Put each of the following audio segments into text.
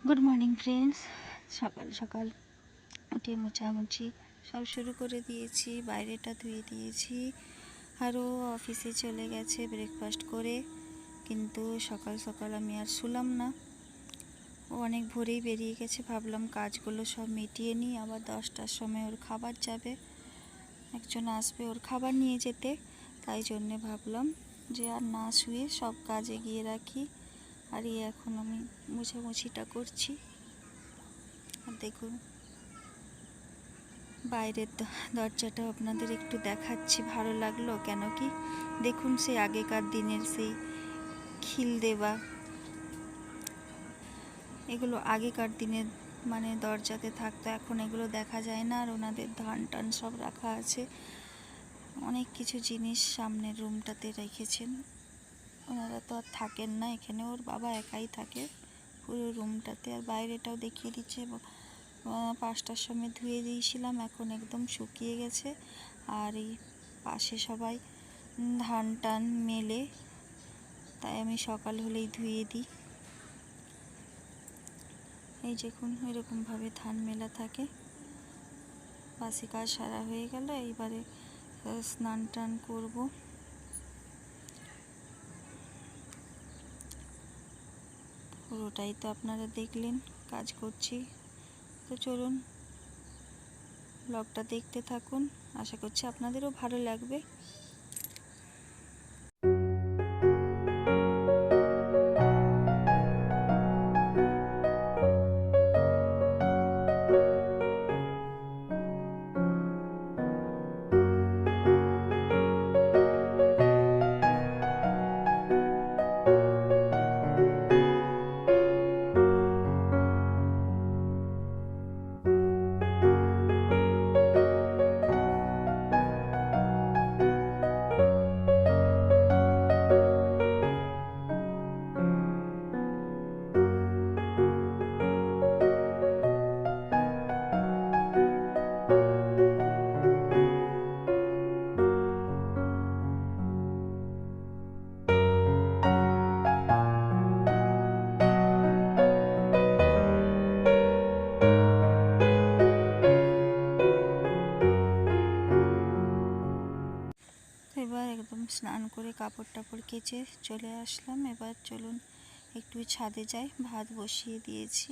Good morning friends. সকাল সকাল উঠে মোছামুছি সব শুরু করে দিয়েছি, বাইরেটা ধুয়ে দিয়েছি। আরও অফিসে চলে গেছে ব্রেকফাস্ট করে, কিন্তু সকাল সকাল আমি আর শুলাম না। ও অনেক ভোরেই বেরিয়ে গেছে, ভাবলাম কাজগুলো সব মিটিয়ে নিই, আবার 10টার সময় ওর খাবার যাবে, একজন আসবে ওর খাবার নিয়ে যেতে। তাই জন্যে ভাবলাম যে আর না শুয়ে সব কাজ এগিয়ে রাখি। আর এখন আমি মোছামুছিটা করছি। আর দেখুন বাইরের দরজাটা আপনাদের একটু দেখাচ্ছি, ভালো লাগলো কেন কি দেখুন, সেই আগেকার দিনের সেই খিল দেওয়া, এগুলো আগেকার দিনের মানে দরজাতে থাকতো, এখন এগুলো দেখা যায় না। আর ওনাদের ধান টান সব রাখা আছে, অনেক কিছু জিনিস সামনের রুমটাতে রেখেছেন। ওনারা তো আর থাকেন না এখানে, ওর বাবা একাই থাকে পুরো রুমটাতে। আর বাইরেটাও দেখিয়ে দিচ্ছে, 5টার সময় ধুয়ে দিয়েছিলাম, এখন একদম শুকিয়ে গেছে। আর এই পাশে সবাই ধান টান মেলে, তাই আমি সকাল হলেই ধুয়ে দিই। এই দেখুন এরকমভাবে ধান মেলা থাকে। বাসি কাজ সারা হয়ে গেল, এইবারে স্নান টান করবো। পুরোটাই তো আপনারা দেখলেন কাজ করছি, তো চলুন ব্লগটা দেখতে থাকুন, আশা করছি আপনাদেরও ভালো লাগবে। এবার একদম স্নান করে কাপড় টাপড় কেচে চলে আসলাম। এবার চলুন একটু ছাদে যাই, ভাত বসিয়ে দিয়েছি।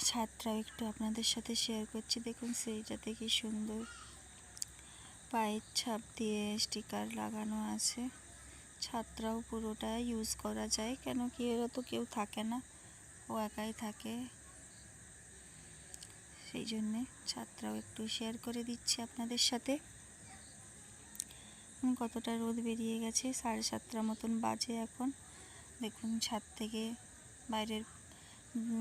ছাদটাও একটু আপনাদের সাথে শেয়ার করছি, দেখুন সেইটাতে কি সুন্দর পায়ের ছাপ দিয়ে স্টিকার লাগানো আছে। ছাদটাও পুরোটা ইউজ করা যায়, কেন কি এরা তো কেউ থাকে না, ও একাই থাকে, সেই জন্যে ছাদটাও একটু শেয়ার করে দিচ্ছি আপনাদের সাথে। কতটা রোদ বেরিয়ে গেছে, 7:30 মতন বাজে এখন। দেখুন ছাদ থেকে বাইরের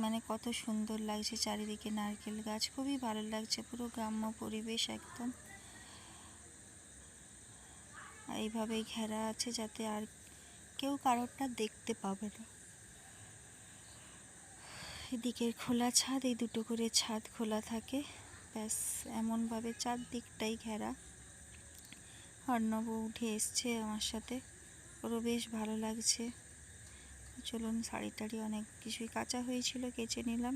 মানে কত সুন্দর লাগছে, চারিদিকে নারকেল গাছ, খুবই ভালো লাগছে, পুরো গ্রাম্য পরিবেশ একদম। এইভাবেই ঘেরা আছে যাতে আর কেউ কারোরটা দেখতে পাবে না। এদিকের খোলা ছাদ, এই দুটো করে ছাদ খোলা থাকে, ব্যাস এমনভাবে চারদিকটাই ঘেরা। অর্ণব উঠে এসছে আমার সাথে, ওরও বেশ ভালো লাগছে। চলুন শাড়ি টাড়ি অনেক কিছুই কাঁচা হয়েছিল, কেচে নিলাম।